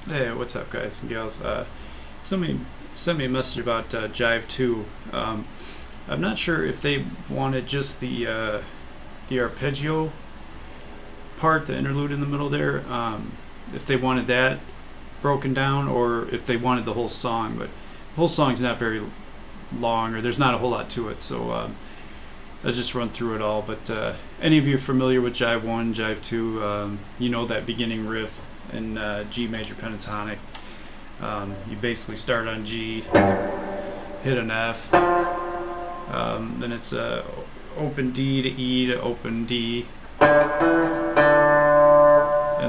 Hey, what's up, guys and gals? Somebody sent me a message about Jive 2. I'm not sure if they wanted just the arpeggio part, the interlude in the middle there, if they wanted that broken down, or if they wanted the whole song. But the whole song's not very long, or there's not a whole lot to it, so I'll just run through it all. But any of you familiar with Jive 1, Jive 2, you know that beginning riff in G major pentatonic. You basically start on G, hit an F, then it's open D to E to open D, and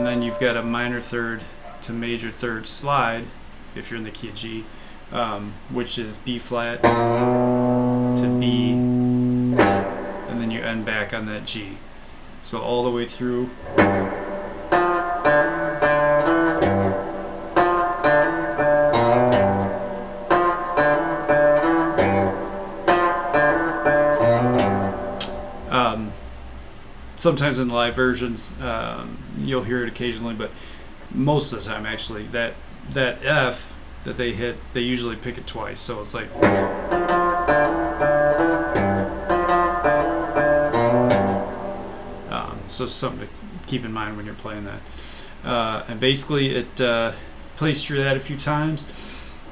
then you've got a minor third to major third slide if you're in the key of G, which is B flat to B, and then you end back on that G. So all the way through. Sometimes in live versions, you'll hear it occasionally, but most of the time, actually, that F that they hit, they usually pick it twice. So it's like, so something to keep in mind when you're playing that. And basically, it plays through that a few times,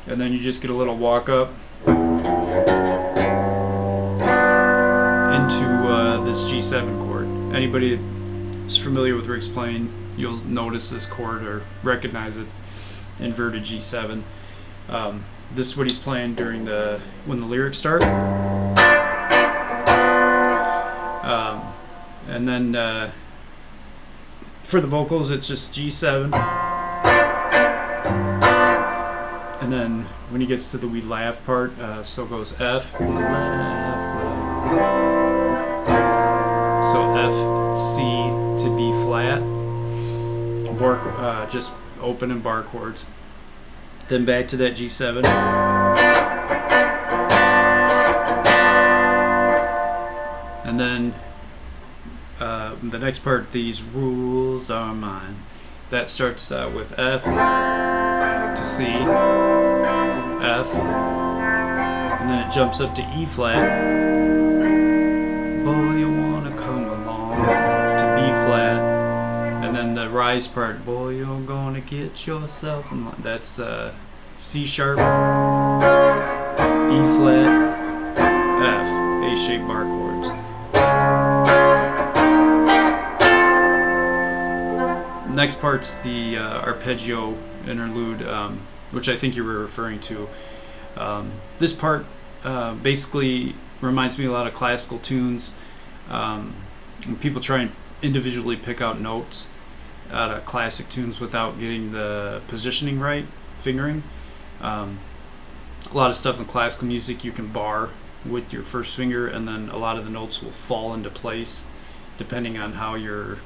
and then you just get a little walk up into this G7 chord. Anybody that's familiar with Rick's playing, you'll notice this chord or recognize it, inverted G7. This is what he's playing during when the lyrics start. And then for the vocals, it's just G7. And then when he gets to the "we laugh" part, so goes F, laugh, laugh. So F, C to B flat, bar, just open and bar chords. Then back to that G7. And then the next part, these rules are mine. That starts with F to C, F, and then it jumps up to E flat. Boy, you wanna come along to B flat, and then the rise part. Boy, you're gonna get yourself in line. That's C sharp, E flat, F, A-shaped bar chords. Next part's the arpeggio interlude, which I think you were referring to. This part basically reminds me a lot of classical tunes. When people try and individually pick out notes out of classic tunes without getting the positioning right, fingering. A lot of stuff in classical music you can bar with your first finger, and then a lot of the notes will fall into place depending on how you're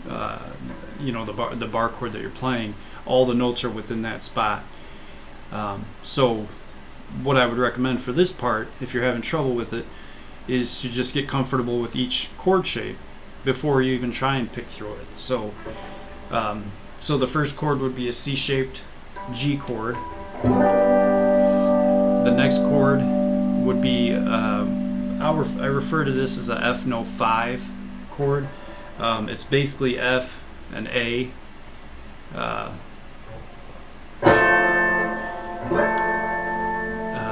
the bar chord that you're playing. All the notes are within that spot. So what I would recommend for this part, if you're having trouble with it, is to just get comfortable with each chord shape before you even try and pick through it. So the first chord would be a C-shaped G chord. The next chord would be I refer to this as a F no 5 chord. It's basically F and A.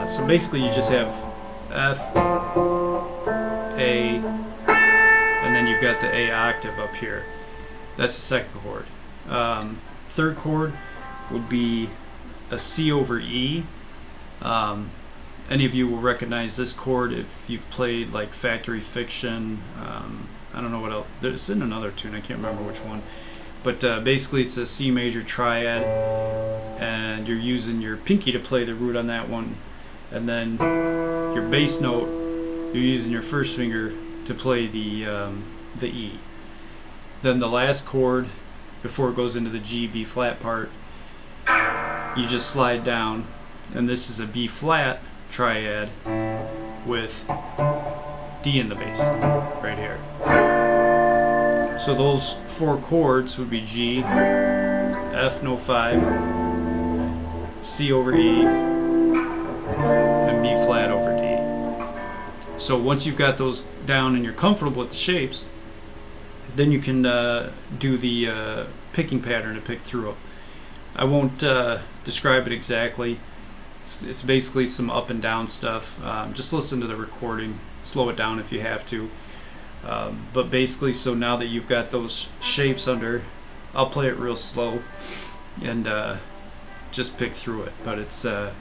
So basically you just have F, A, and then you've got the A octave up here. That's the second chord. Third chord would be a C over E. Any of you will recognize this chord if you've played like Factory Fiction. I don't know what else. It's in another tune. I can't remember which one. But basically it's a C major triad, and you're using your pinky to play the root on that one. And then your bass note, you're using your first finger to play the E. Then the last chord, before it goes into the G, B flat part, you just slide down, and this is a B flat triad with D in the bass, right here. So those four chords would be G, F no 5, C over E, and B flat over D. So once you've got those down and you're comfortable with the shapes, then you can do the picking pattern to pick through them. I won't describe it exactly. It's basically some up and down stuff. Just listen to the recording, slow it down if you have to. But basically, so now that you've got those shapes under, I'll play it real slow and just pick through it. But it's so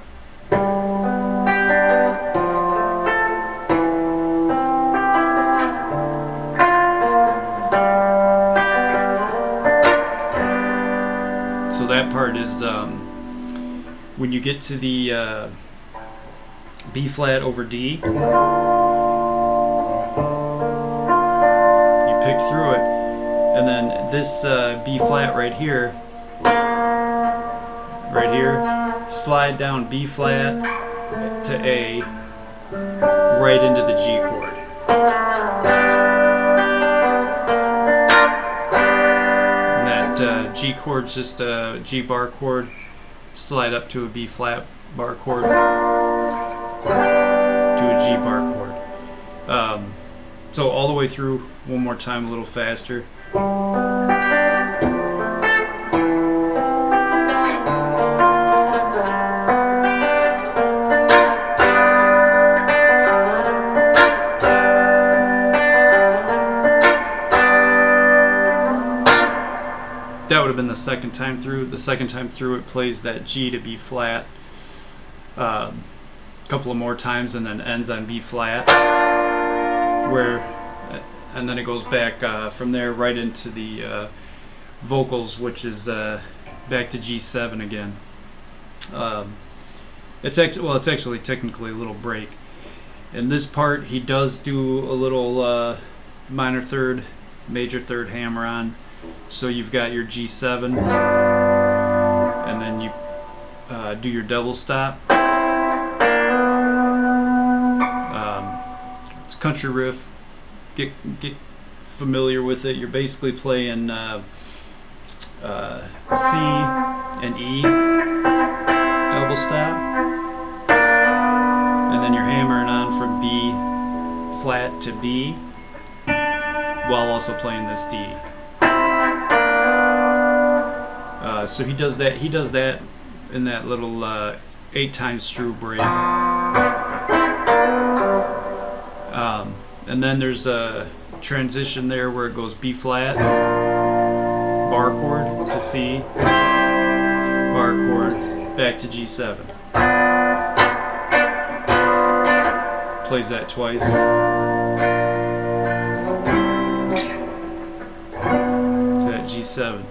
that part is when you get to the B flat over D, you pick through it, and then this B flat right here, slide down B flat to A, right into the G chord. G chord's just a G bar chord, slide up to a B flat bar chord, to a G bar chord. So all the way through, one more time, a little faster. That would have been the second time through. The second time through, it plays that G to B flat a couple of more times, and then ends on B flat, and then it goes back from there right into the vocals, which is back to G7 again. It's actually technically a little break. In this part, he does do a little minor third, major third hammer on. So you've got your G7, and then you do your double stop. It's country riff. Get familiar with it. You're basically playing C and E double stop, and then you're hammering on from B flat to B, while also playing this D. So he does that. He does that in that little 8 times through break. And then there's a transition there where it goes B flat, bar chord to C, bar chord, back to G7. Plays that twice. To that G7.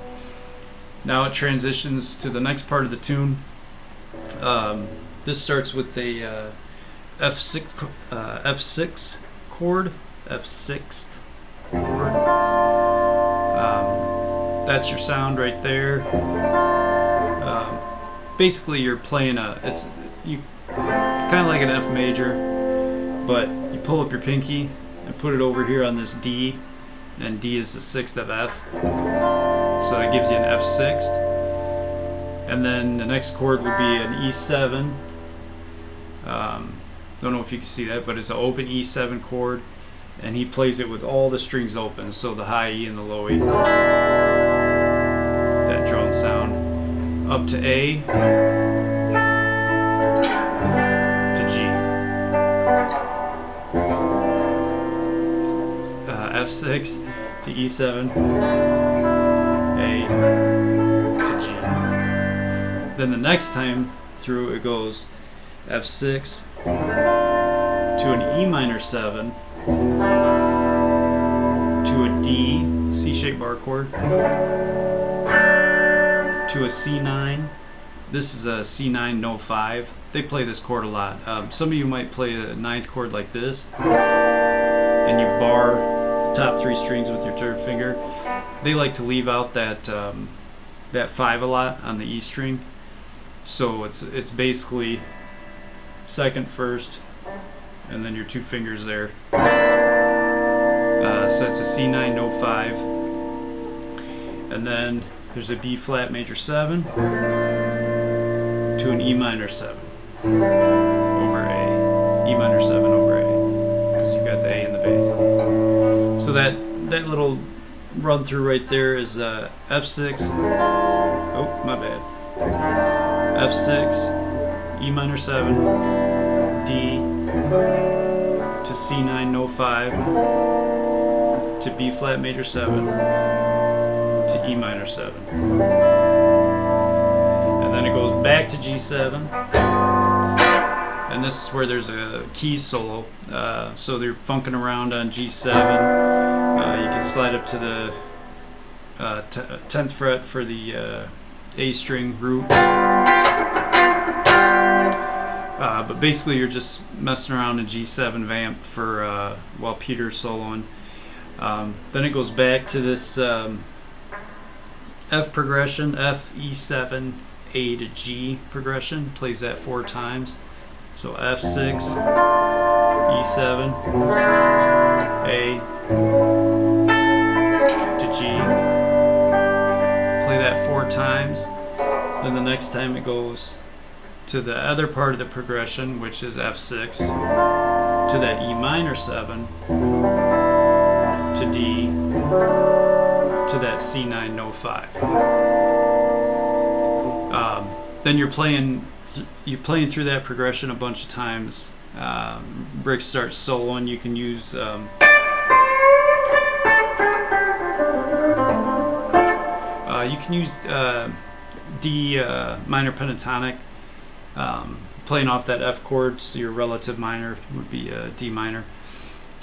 Now it transitions to the next part of the tune. This starts with the F6 chord, F6th chord. That's your sound right there. Basically, you're playing kind of like an F major, but you pull up your pinky and put it over here on this D, and D is the 6th of F. So it gives you an F6th, and then the next chord would be an E7. Don't know if you can see that, but it's an open E7 chord, and he plays it with all the strings open, so the high E and the low E. That drone sound. Up to A, to G. F6 to E7. A to G. Then the next time through, it goes F6 to an E minor 7 to a D, C-shaped bar chord, to a C9. This is a C9 no 5. They play this chord a lot. Some of you might play a 9th chord like this, and you bar the top 3 strings with your 3rd finger. They like to leave out that 5 a lot on the E string, so it's basically 2nd, 1st, and then your 2 fingers there. So it's a C9 no 5, and then There's a B flat major 7 to an E minor 7 over A. E minor 7 over A, because you've got the A in the bass. So that little run through right there is F6. Oh, my bad. F6, E minor 7, D to C9 no 5 to B flat major 7 to E minor 7. And then it goes back to G7. And this is where there's a key solo. So they're funking around on G7. You can slide up to the 10th fret for the A string root. But basically you're just messing around in G7 vamp for while Peter's soloing. Then it goes back to this F progression, F, E7, A to G progression. Plays that 4 times. So F6, E7, A to G. Play that 4 times. Then the next time it goes to the other part of the progression, which is F6, to that E minor 7, to D, to that C9 no 5. Then you're playing through that progression a bunch of times. Brick starts soloing. You can use D minor pentatonic, playing off that F chord. So your relative minor would be D minor,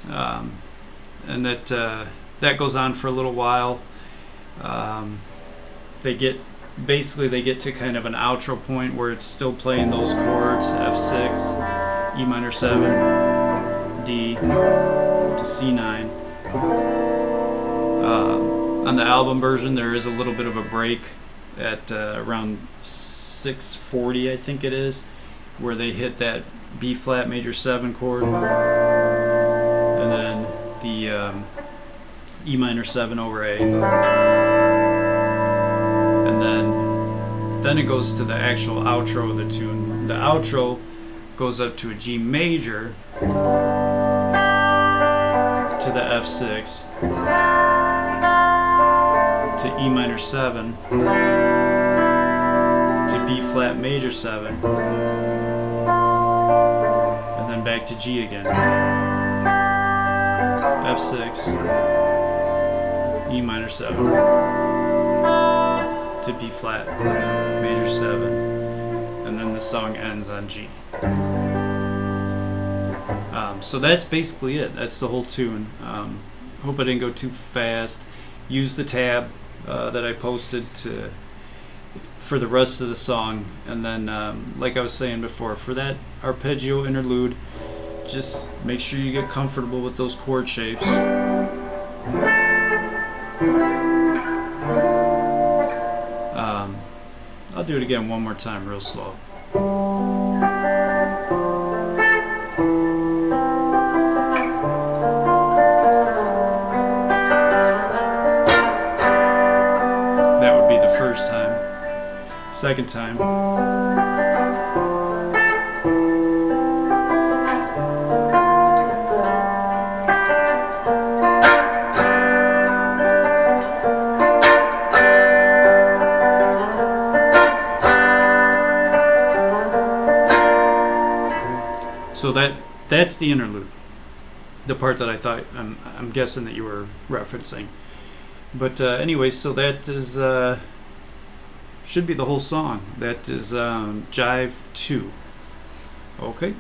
and that goes on for a little while. They get to kind of an outro point where it's still playing those chords, F6, E minor 7, D to C9. On the album version, there is a little bit of a break at around 6:40, I think it is, where they hit that B flat major 7 chord, and then the E minor 7 over A. And then it goes to the actual outro of the tune. The outro goes up to a G major to the F6 to E minor 7 to B flat major 7, and then back to G again. F6, E minor 7 to B flat major 7, and then the song ends on G. So that's basically it. That's the whole tune. Hope I didn't go too fast. Use the tab that I posted for the rest of the song, and then like I was saying before, for that arpeggio interlude, just make sure you get comfortable with those chord shapes. I'll do it again one more time real slow. That would be the first time. Second time. So that's the interlude, the part that I thought I'm guessing that you were referencing. But anyway, so that is should be the whole song. That is Jive 2. Okay.